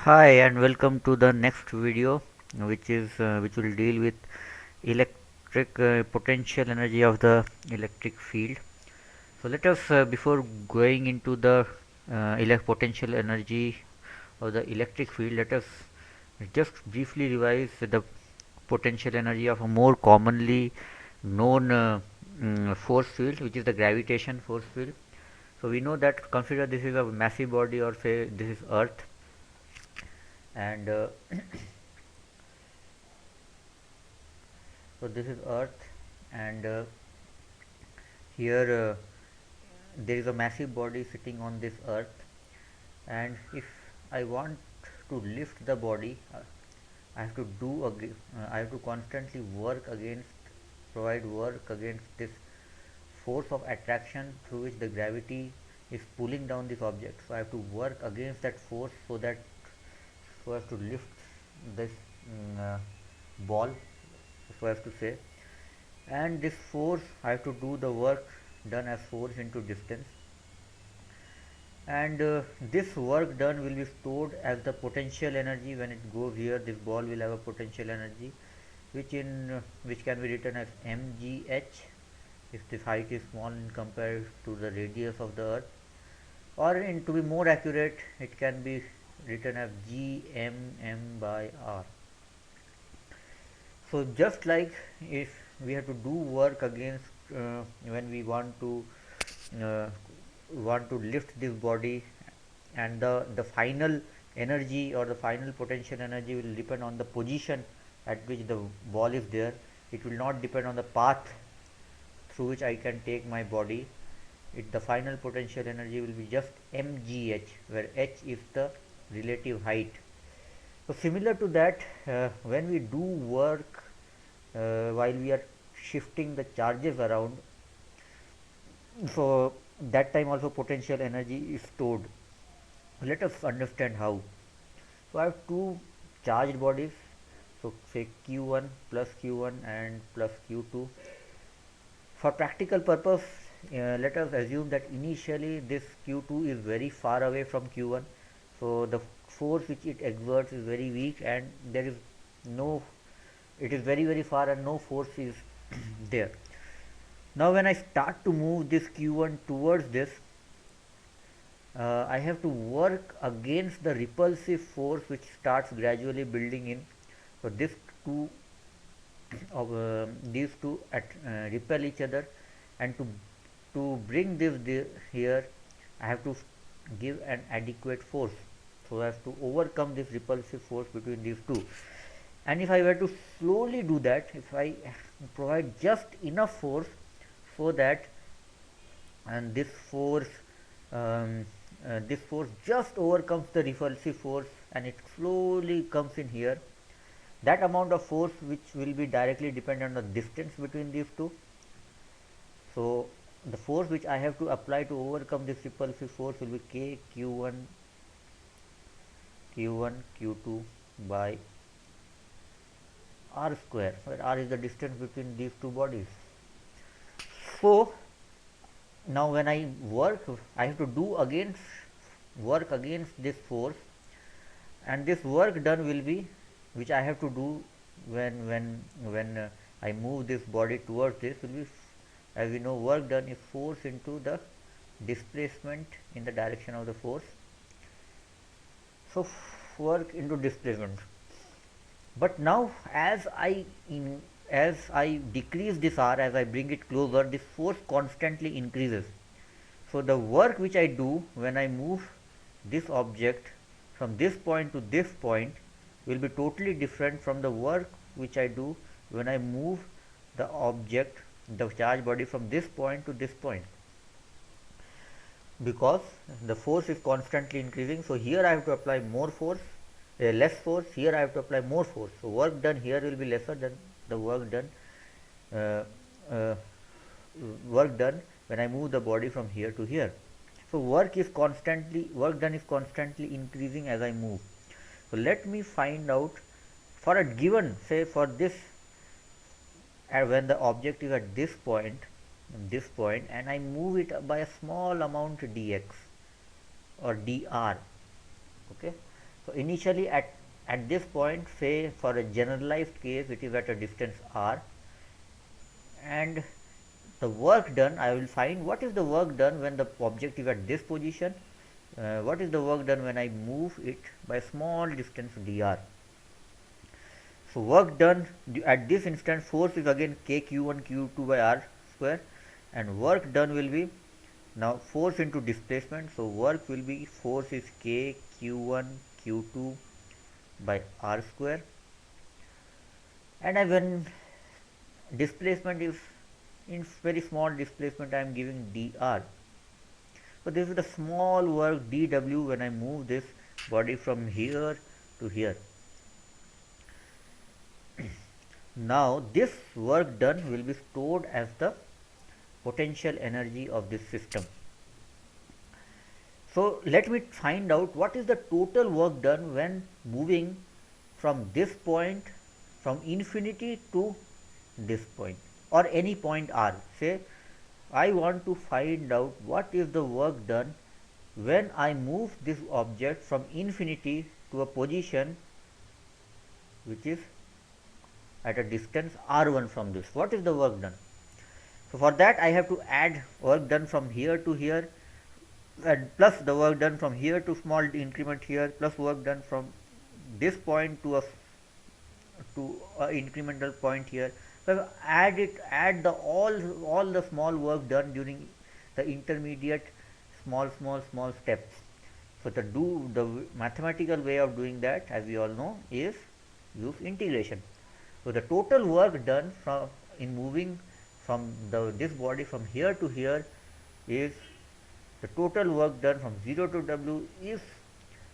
Hi and welcome to the next video, which will deal with electric potential energy of the electric field. So let us before going into the potential energy of the electric field, let us just briefly revise the potential energy of a more commonly known force field, which is the gravitation force field. So we know that, consider this is a massive body, or say this is Earth, and so this is Earth, and here there is a massive body sitting on this Earth, and if I want to lift the body, I have to constantly provide work against this force of attraction through which the gravity is pulling down this object. So I have to work against that force, so as to lift this ball, so as to say. And this force, I have to do the work done as force into distance, and this work done will be stored as the potential energy. When it goes here, this ball will have a potential energy which can be written as mgh if this height is small in compared to the radius of the Earth, or to be more accurate, it can be written as gmm by r. So just like if we have to do work against when we uh, want to lift this body, and the final energy or the final potential energy will depend on the position at which the ball is there. It will not depend on the path through which I can take my body. The final potential energy will be just mgh, where h is the relative height. So similar to that, when we do work while we are shifting the charges around, so that time also potential energy is stored. Let us understand how. So I have two charged bodies, so say q1 plus q1 and plus q2. For practical purpose, let us assume that initially this q2 is very far away from q1, so the force which it exerts is very weak, and there is no it is very far and no force is there. Now when I start to move this q1 towards this, I have to work against the repulsive force which starts gradually building in. So these two repel each other, and to bring here, I have to give an adequate force so as to overcome this repulsive force between these two. And if I were to slowly do that, if I provide just enough force so that, and um, this force just overcomes the repulsive force and it slowly comes in here, that amount of force which will be directly dependent on the distance between these two. So the force which I have to apply to overcome this repulsive force will be k q1 q2 by r square, where r is the distance between these two bodies. So now when I I have to work against this force, and this work done will be, which I have to do when I move this body towards this, will be, as we know, work done is force into the displacement in the direction of the force. So work into displacement. But now as I decrease this r, as I bring it closer, this force constantly increases. So the work which I do when I move this object from this point to this point will be totally different from the work which I do when I move the charge body, from this point to this point, because the force is constantly increasing. So here I have to apply less force. Here I have to apply more force. So work done here will be lesser than the uh, uh, work done when I move the body from here to here. So work done is constantly increasing as I move. So let me find out, for a given, say for this, when the object is at this point, and I move it by a small amount dx or dr. Okay, So initially at this point, say for a generalized case, it is at a distance r, and the work done, I will find what is the work done when the object is at this position, what is the work done when I move it by small distance dr. So work done at this instant, force is again k q1 q2 by r square, and work done will be now force into displacement. So work will be, force is k q1 q2 by r square, and when displacement is in very small displacement, I am giving dr. So this is the small work dw when I move this body from here to here. Now this work done will be stored as the potential energy of this system. So let me find out what is the total work done when moving from this point, from infinity to this point, or any point r. Say I want to find out what is the work done when I move this object from infinity to a position which is at a distance r1 from this. What is the work done? So for that I have to add work done from here to here, and plus the work done from here to small increment here, plus work done from this point to a incremental point here. So add the all the small work done during the intermediate small steps. So the mathematical way of doing that, as we all know, is use integration. So the total work done from in moving from this body from here to here is the total work done from 0 to w is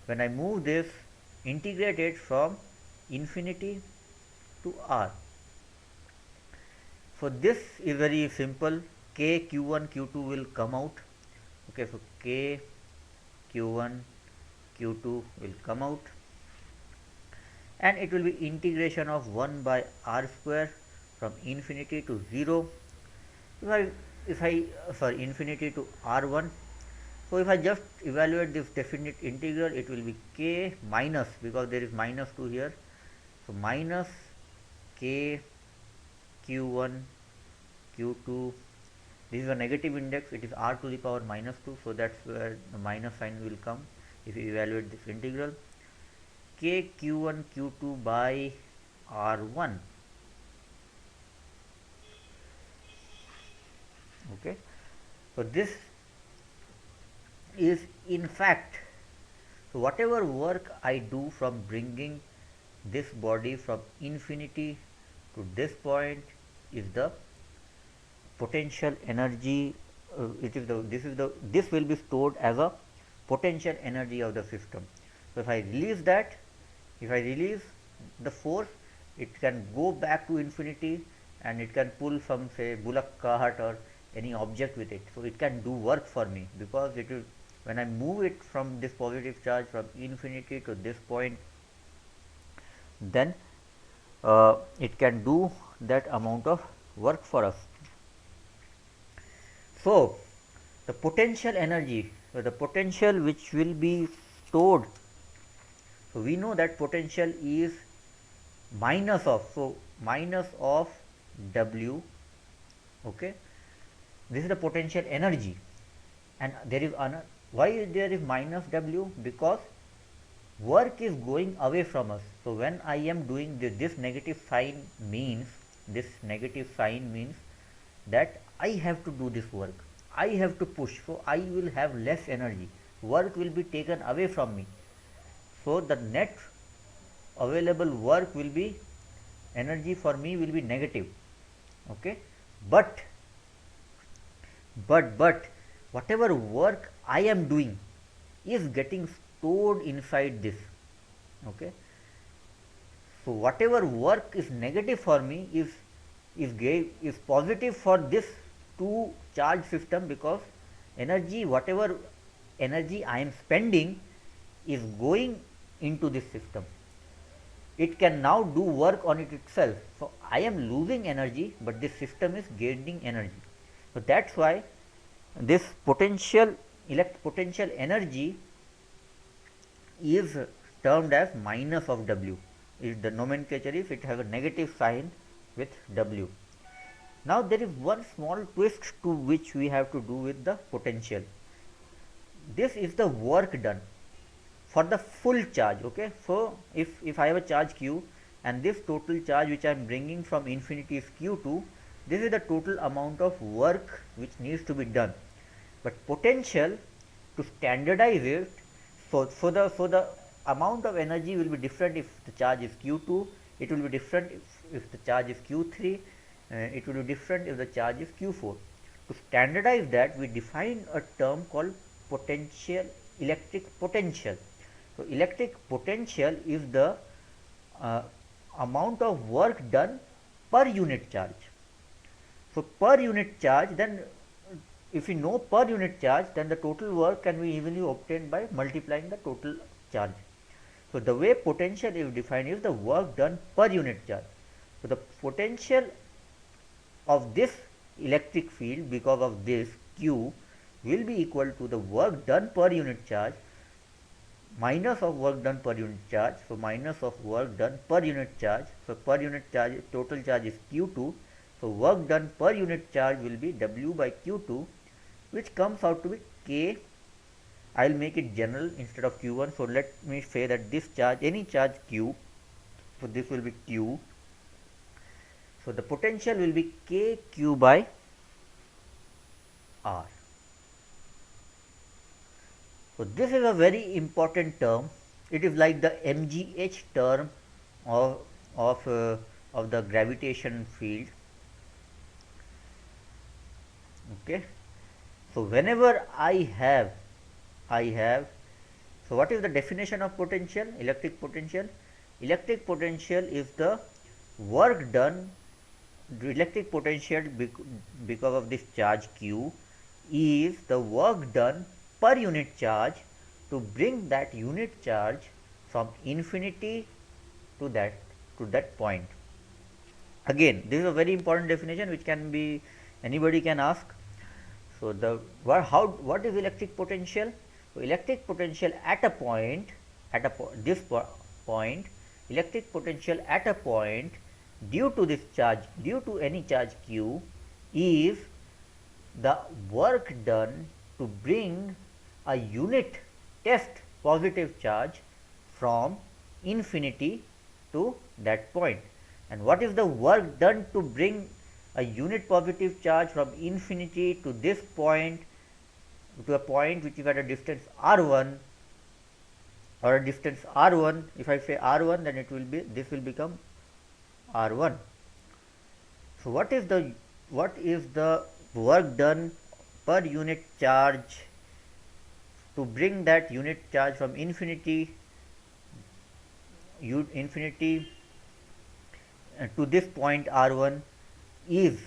when I move this integrated from infinity to r. So this is very simple. K q1 q2 will come out. Okay, so k q1 q2 will come out, and it will be integration of 1 by r square from infinity to 0. If I sorry, infinity to r1. So if I just evaluate this definite integral, it will be k minus, because there is minus 2 here, so minus k q1 q2. This is a negative index, it is r to the power minus 2, so that's where the minus sign will come if you evaluate this integral. K q1 q2 by r1. Okay, so this is in fact, so whatever work I do from bringing this body from infinity to this point is the potential energy. This will be stored as a potential energy of the system. So if I release that, if I release the force, it can go back to infinity and it can pull some, say, bullock cart or any object with it. So it can do work for me, because it will, when I move it from this positive charge from infinity to this point, then it can do that amount of work for us. So the potential energy, the potential which will be stored, so we know that potential is minus of, so minus of W. Okay, this is the potential energy, and there is another. Why there is minus W? Because work is going away from us. So when I am doing this negative sign means, that I have to do this work, I have to push, so I will have less energy, work will be taken away from me. So the net available work will be, energy for me will be negative. Okay, but whatever work I am doing is getting stored inside this. Okay, so whatever work is negative for me is positive for this two charge system, because energy, whatever energy I am spending is going into this system. It can now do work on it itself. So I am losing energy, but this system is gaining energy. So that's why this potential energy is termed as minus of W. If the nomenclature is, it has a negative sign with W. Now there is one small twist to which we have to do with the potential. This is the work done for the full charge. Okay, so if I have a charge q and this total charge which I am bringing from infinity is q2, this is the total amount of work which needs to be done. But potential, to standardize it, so the amount of energy will be different if the charge is q2, it will be different if the charge is q3, it will be different if the charge is q4. To standardize that, we define a term called potential, electric potential. So electric potential is the amount of work done per unit charge. So per unit charge, then if we know per unit charge, then the total work can be easily obtained by multiplying the total charge. So the way potential is defined is the work done per unit charge. So the potential of this electric field because of this q will be equal to the work done per unit charge minus of work done per unit charge. So minus of work done per unit charge. So per unit charge, total charge is q2. So work done per unit charge will be W by q2, which comes out to be k. I will make it general instead of q1. So let me say that this charge, any charge q, so this will be q. So the potential will be k q by r. So this is a very important term. It is like the mgh term of the gravitation field. Okay. So whenever I have, so what is the definition of potential? Electric potential. Electric potential is the work done. The electric potential because of this charge q is the work done per unit charge to bring that unit charge from infinity to that point. Again, this is a very important definition which can be, anybody can ask. So the what is electric potential? So electric potential at a point, point, electric potential at a point due to this charge, due to any charge q, is the work done to bring a unit test positive charge from infinity to that point. And what is the work done to bring a unit positive charge from infinity to this point, to a point which is at a distance r1, or a distance r1? If I say r1, then it will be, this will become r1. So what is the work done per unit charge to bring that unit charge from infinity to this point r1 is,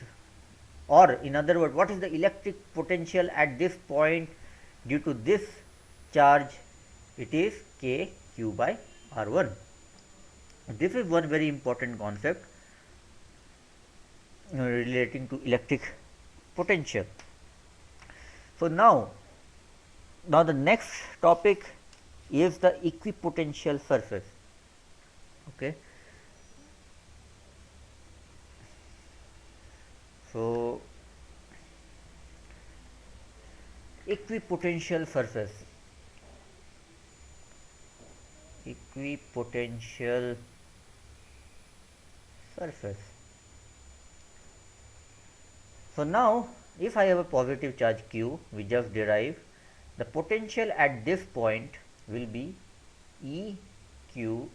or in other words, what is the electric potential at this point due to this charge? It is k q by r1. This is one very important concept relating to electric potential. So now the next topic is the equipotential surface. Okay. So equipotential surface. Equipotential surface. So now if I have a positive charge q, we just derive, the potential at this point will be k q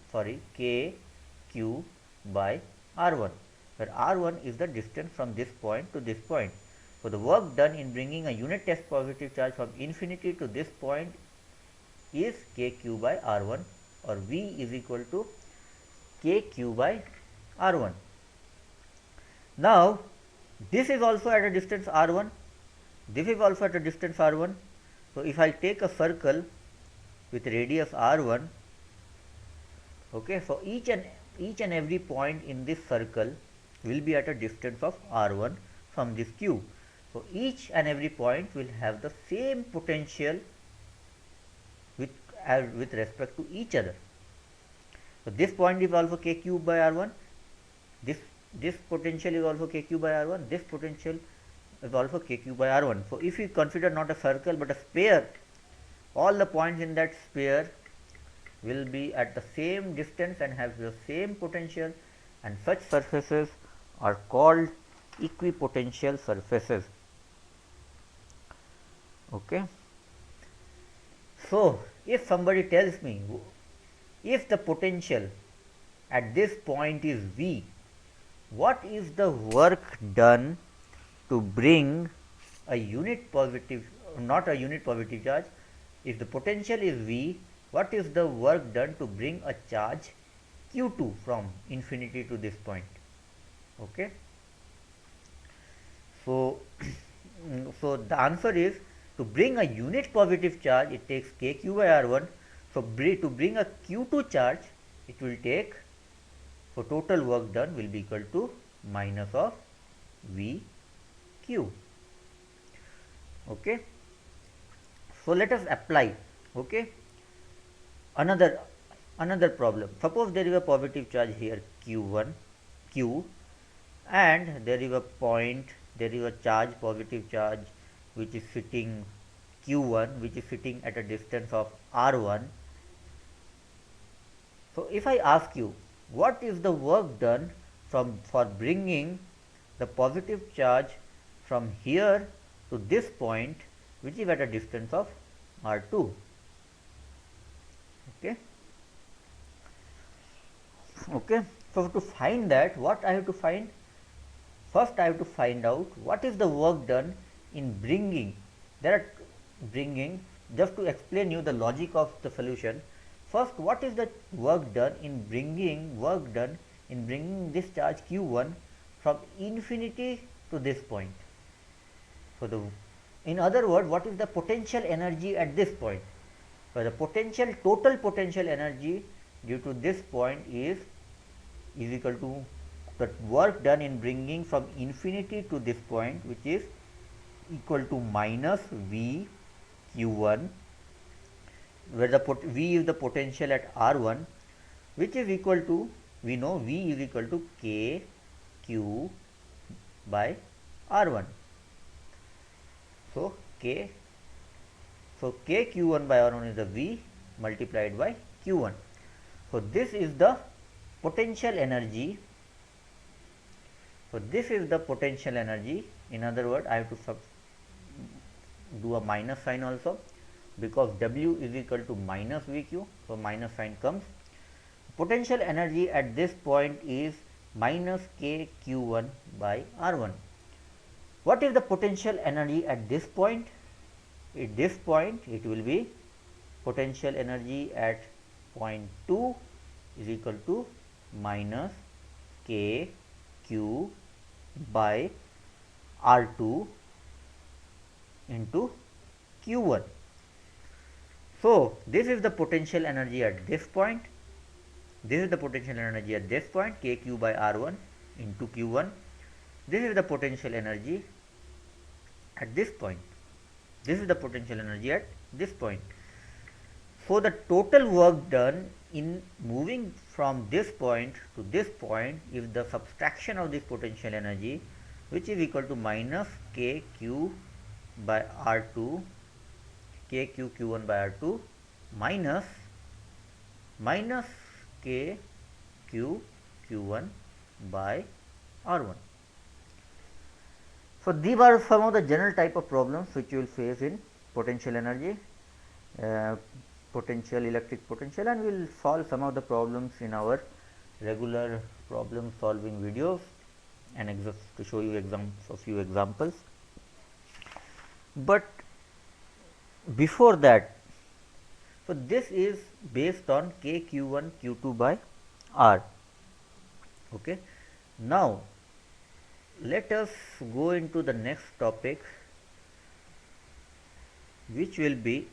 by r1, where r1 is the distance from this point to this point. So the work done in bringing a unit test positive charge from infinity to this point is k q by r1, or V is equal to k q by r1. Now this is also at a distance r1, this is also at a distance r1. So if I take a circle with radius r1, okay, so each and every point in this circle will be at a distance of r1 from this q. So each and every point will have the same potential with respect to each other. So this point is also k cube by r1. This potential is also k cube by r1. This potential is also k cube by r1. So if you consider not a circle but a sphere, all the points in that sphere will be at the same distance and have the same potential, and such surfaces are called equipotential surfaces. Okay. So if somebody tells me if the potential at this point is V, what is the work done to bring a unit positive, not a unit positive charge? If the potential is V, what is the work done to bring a charge Q2 from infinity to this point? Okay. So, so the answer is, to bring a unit positive charge, it takes kq by r1. So to bring a q2 charge, it will take, so total work done will be equal to minus of vq. Okay. So let us apply. Okay. Another problem. Suppose there is a positive charge here q1, q, and there is a point, there is a charge, positive charge, which is sitting q1, which is sitting at a distance of r1. So if I ask you, what is the work done for bringing the positive charge from here to this point, which is at a distance of r2? Okay. Okay. So to find that, what I have to find? First I have to find out what is the work done in bringing, just to explain you the logic of the solution. First, what is the work done in bringing this charge q1 from infinity to this point? So in other words, what is the potential energy at this point? So the total potential energy due to this point is equal to the work done in bringing from infinity to this point, which is equal to minus v q1, where the v is the potential at r1, which is equal to, we know v is equal to k q by r1. So k q1 by r1 is the v multiplied by q1. So this is the potential energy. So this is the potential energy. In other words, I have to do a minus sign also, because W is equal to minus VQ. So minus sign comes. Potential energy at this point is minus k q1 by r1. What is the potential energy at this point? At this point, it will be potential energy at point 2 is equal to minus k q by r2 into q1. So this is the potential energy at this point. This is the potential energy at this point, kq by r1 into q1. This is the potential energy at this point. This is the potential energy at this point. So the total work done in moving from this point to this point is the subtraction of this potential energy, which is equal to minus kq by r2, kq q1 by r2 minus kq q1 by r1. So these are some of the general type of problems which you will face in potential energy, potential, electric potential, and we will solve some of the problems in our regular problem solving videos and to show you a few examples. But before that, so this is based on k q1 q2 by r. Okay. Now let us go into the next topic, which will be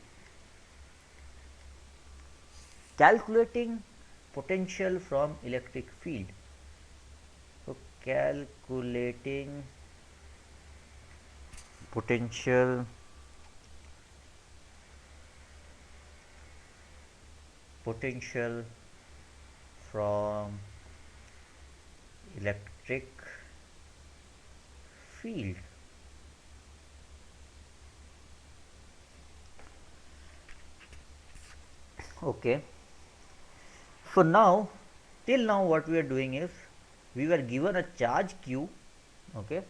calculating potential from electric field. So calculating potential from electric field. Okay, so now till now what we are doing is we were given a charge q, okay,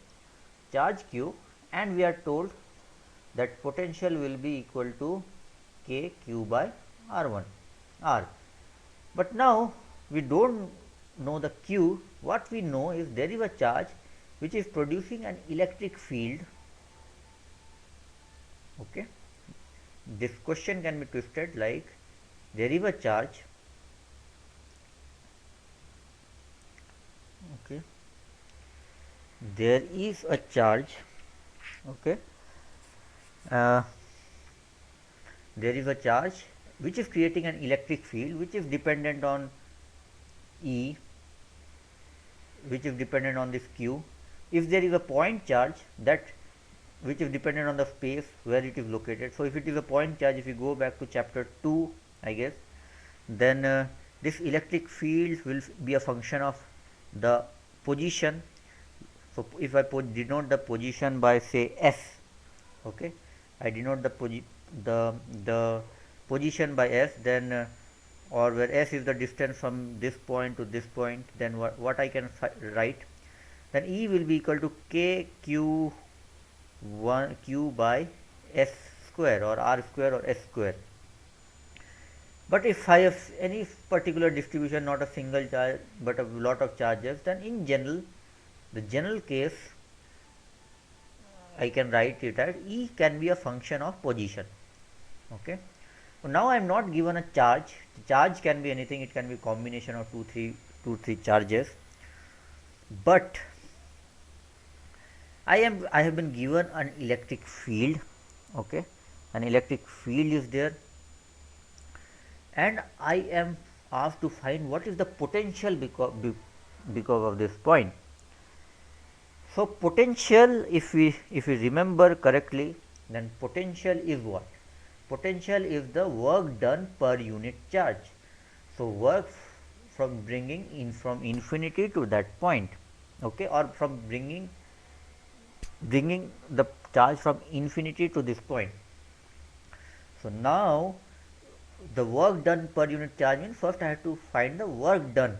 charge q, and we are told that potential will be equal to k q by r1 r. But now we don't know the q. What we know is there is a charge which is producing an electric field. Okay, this question can be twisted like there is a charge, okay, there is a charge, okay, uh, there is a charge which is creating an electric field which is dependent on E, which is dependent on this q. If there is a point charge that which is dependent on the space where it is located. So if it is a point charge, if you go back to chapter 2, I guess, then this electric field will be a function of the position. So if I denote the position by say s, okay, I denote the position by s, then or where s is the distance from this point to this point, then what I can write, then E will be equal to k q 1 q by s square or r square or s square. But if I have any particular distribution, not a single charge but a lot of charges, then in general, the general case, I can write it as E can be a function of position. Okay. So now I am not given a charge. The charge can be anything. It can be combination of two, three charges. But I have been given an electric field. Okay, an electric field is there, and I am asked to find what is the potential because of this point. So potential, if we remember correctly, then potential is what? Potential is the work done per unit charge. So work from bringing in from infinity to that point, okay, or from bringing the charge from infinity to this point. So now the work done per unit charge means first I have to find the work done.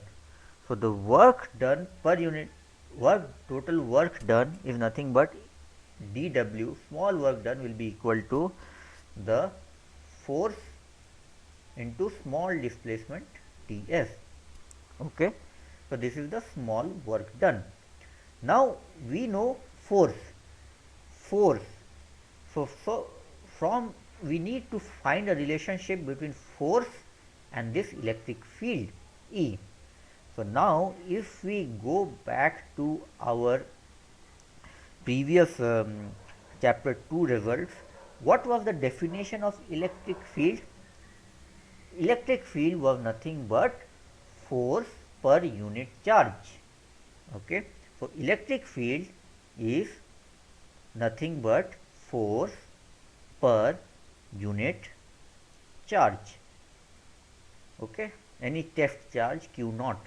So the work done per unit total work done is nothing but dW, small work done, will be equal to the force into small displacement ds. Okay, so this is the small work done. Now we know force. So from we need to find a relationship between force and this electric field E. So now if we go back to our previous chapter 2 results, what was the definition of electric field? Electric field was nothing but force per unit charge. Okay, so electric field is nothing but force per unit charge. Okay, any test charge q naught.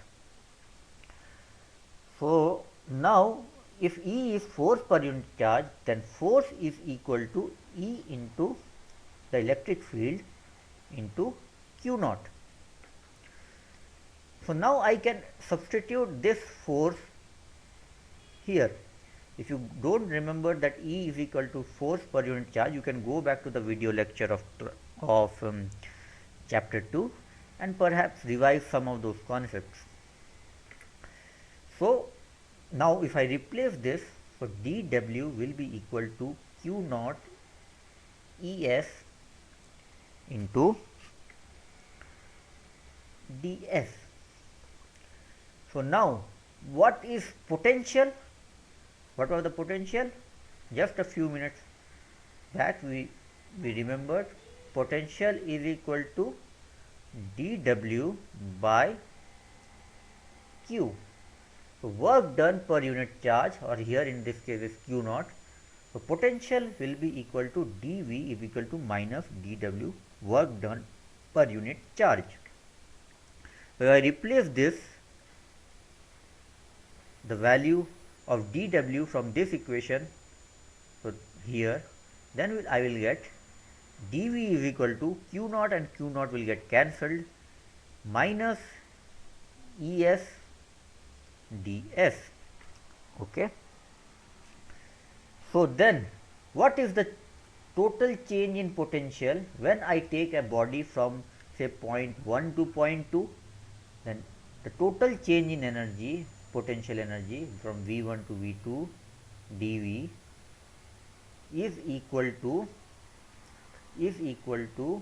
So now if E is force per unit charge, then force is equal to E into the electric field into q naught. So now I can substitute this force here. If you don't remember that E is equal to force per unit charge, you can go back to the video lecture of chapter 2 and perhaps revise some of those concepts. So now if I replace this, so dW will be equal to q naught Es into ds. So now what is potential? What was the potential? Just a few minutes back we remembered potential is equal to dW by q. So work done per unit charge, or here in this case is q naught. So potential will be equal to dV is equal to minus dW, work done per unit charge. If I replace this, the value of dW from this equation, so here, then I will get dV is equal to Q naught, and Q naught will get cancelled, minus ES ds. Okay. So then what is the total change in potential when I take a body from say point 1 to point 2? Then the total change in energy, potential energy from V1 to V2 dV is equal to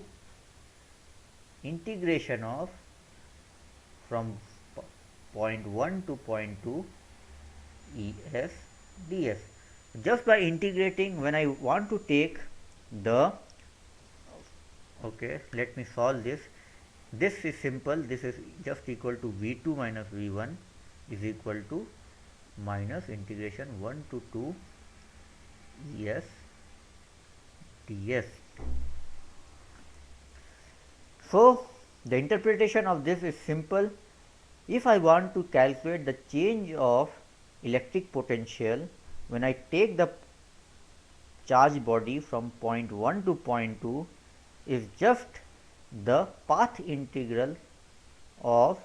integration of from point 1 to point 2 Es ds. Just by integrating, when I want to take the, okay, let me solve this. This is simple. This is just equal to V2 minus V1 is equal to minus integration 1 to 2 Es ds. So the interpretation of this is simple. If I want to calculate the change of electric potential when I take the charged body from point 1 to point 2, is just the path integral of,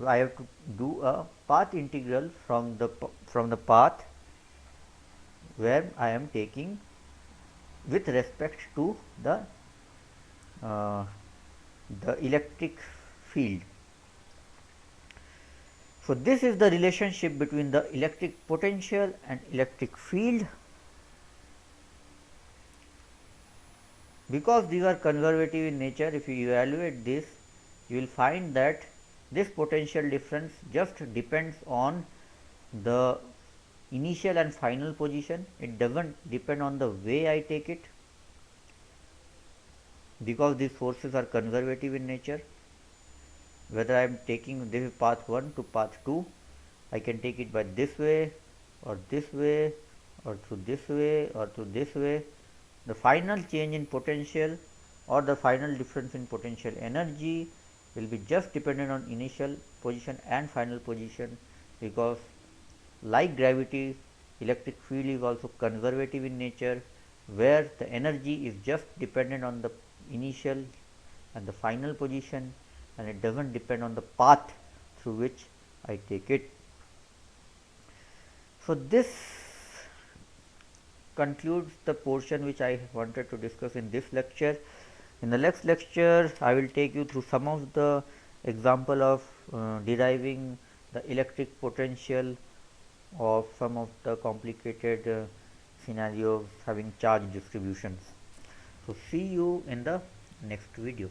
I have to do a path integral from the path where I am taking with respect to the electric field. So this is the relationship between the electric potential and electric field. Because these are conservative in nature, if you evaluate this, you will find that this potential difference just depends on the initial and final position. It doesn't depend on the way I take it, because these forces are conservative in nature. Whether I am taking this path 1 to path 2, I can take it by this way or this way or through this way or through this way. The final change in potential or the final difference in potential energy will be just dependent on initial position and final position, because like gravity, electric field is also conservative in nature, where the energy is just dependent on the initial and the final position, and it doesn't depend on the path through which I take it. So this concludes the portion which I wanted to discuss in this lecture. In the next lecture, I will take you through some of the example of deriving the electric potential of some of the complicated scenarios having charge distributions. So see you in the next video.